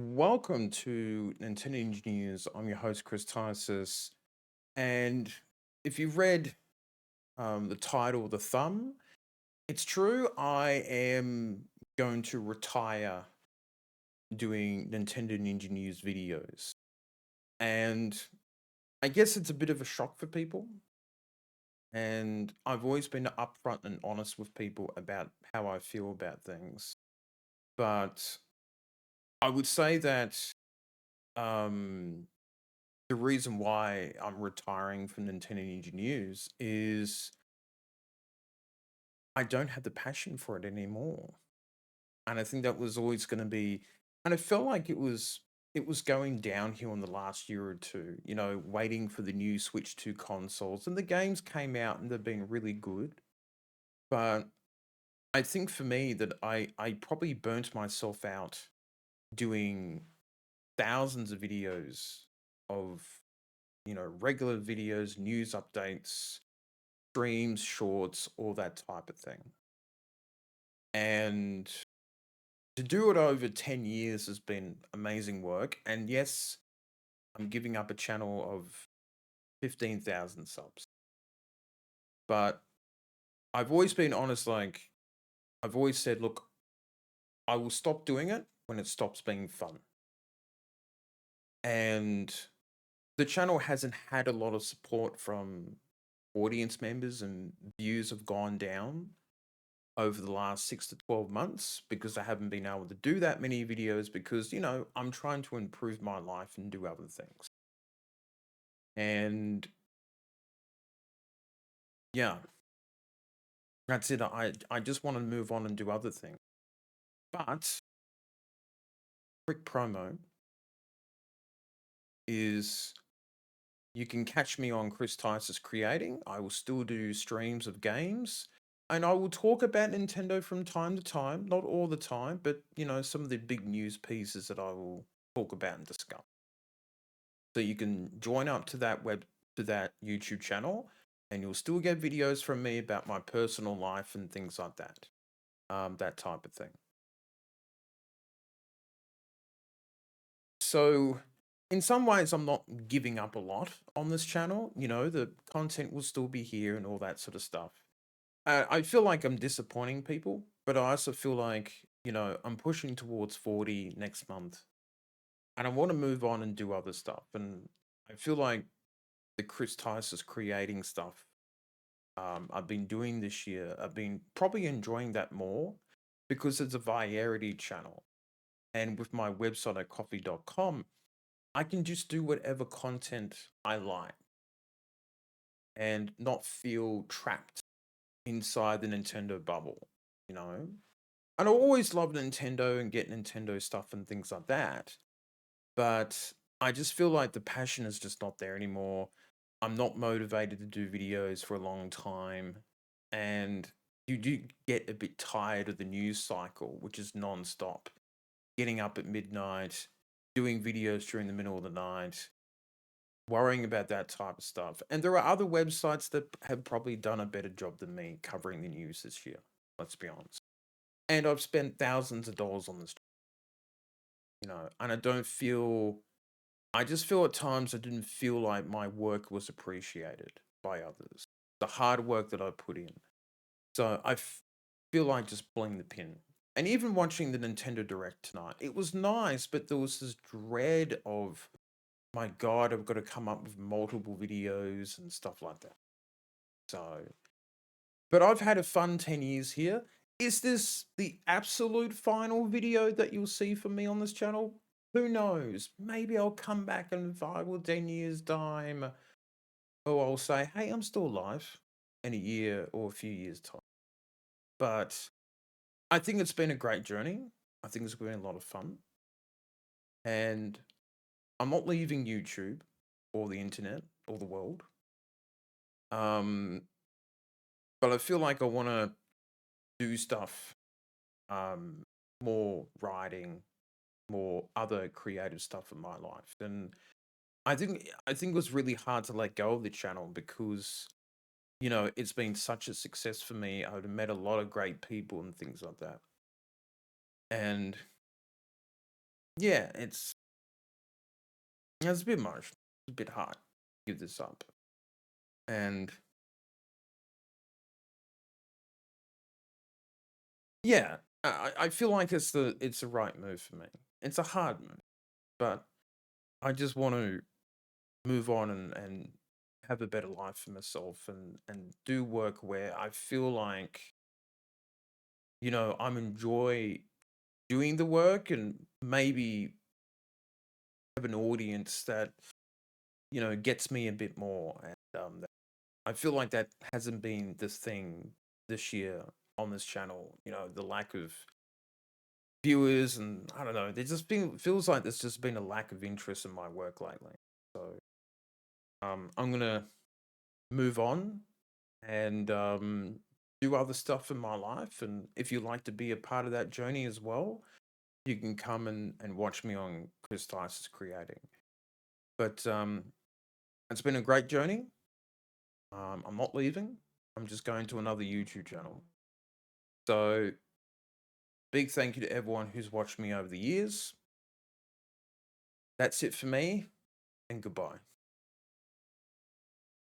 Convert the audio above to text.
Welcome to Nintendo Engineers. I'm your host, Chris Tysis. And if you've read the title, The Thumb, it's true. I am going to retire doing Nintendo Ninja News videos. And I guess it's a bit of a shock for people. And I've always been upfront and honest with people about how I feel about things. But I would say that um, the reason why I'm retiring from Nintendo Ninja News is I don't have the passion for it anymore. And I think that was always going to be, and I felt like it was going downhill in the last year or two, waiting for the new Switch 2 consoles. And the games came out and they've been really good. But I think for me that I probably burnt myself out doing thousands of videos of, regular videos, news updates, streams, shorts, all that type of thing. And to do it over 10 years has been amazing work. And yes, I'm giving up a channel of 15,000 subs. But I've always been honest, like, I've always said, look, I will stop doing it when it stops being fun. And the channel hasn't had a lot of support from audience members, and views have gone down over the last 6 to 12 months because I haven't been able to do that many videos because, I'm trying to improve my life and do other things. And yeah, that's it. I just want to move on and do other things. But quick promo is you can catch me on Chris Tice's Creating. I will still do streams of games. And I will talk about Nintendo from time to time, not all the time, but some of the big news pieces that I will talk about and discuss. So you can join up to that YouTube channel, and you'll still get videos from me about my personal life and things like that. That type of thing. So in some ways I'm not giving up a lot on this channel. The content will still be here and all that sort of stuff. I feel like I'm disappointing people, but I also feel like, I'm pushing towards 40 next month, and I want to move on and do other stuff. And I feel like the Chris Tice is creating stuff I've been doing this year. I've been probably enjoying that more because it's a variety channel. And with my website at coffee.com, I can just do whatever content I like and not feel trapped inside the Nintendo bubble, you know? And I always love Nintendo and get Nintendo stuff and things like that. But I just feel like the passion is just not there anymore. I'm not motivated to do videos for a long time. And you do get a bit tired of the news cycle, which is non-stop. Getting up at midnight, doing videos during the middle of the night, worrying about that type of stuff. And there are other websites that have probably done a better job than me covering the news this year. Let's be honest. And I've spent thousands of dollars on this, and I just feel at times I didn't feel like my work was appreciated by others. The hard work that I put in. So feel like just pulling the pin. And even watching the Nintendo Direct tonight, it was nice, but there was this dread of, my God, I've got to come up with multiple videos and stuff like that. So, but I've had a fun 10 years here. Is this the absolute final video that you'll see from me on this channel? Who knows? Maybe I'll come back in 5 or 10 years' time. Or I'll say, hey, I'm still alive in a year or a few years' time. But I think it's been a great journey. I think it's been a lot of fun. And I'm not leaving YouTube or the internet or the world. Um, but I feel like I want to do stuff, um, more writing, more other creative stuff in my life. And I think it was really hard to let go of the channel because, it's been such a success for me. I've met a lot of great people and things like that. And yeah, it's a bit emotional. It's a bit hard to give this up. And yeah, I feel like it's the right move for me. It's a hard move, but I just want to move on and have a better life for myself and do work where I feel like, I'm enjoy doing the work and maybe have an audience that, gets me a bit more. And I feel like that hasn't been this thing this year on this channel. The lack of viewers, and I don't know. There's just been feels like there's just been a lack of interest in my work lately. So I'm gonna move on and do other stuff in my life. And if you'd like to be a part of that journey as well, you can come and watch me on Chris Tice's Creating. But it's been a great journey. I'm not leaving. I'm just going to another YouTube channel. So big thank you to everyone who's watched me over the years. That's it for me, and goodbye.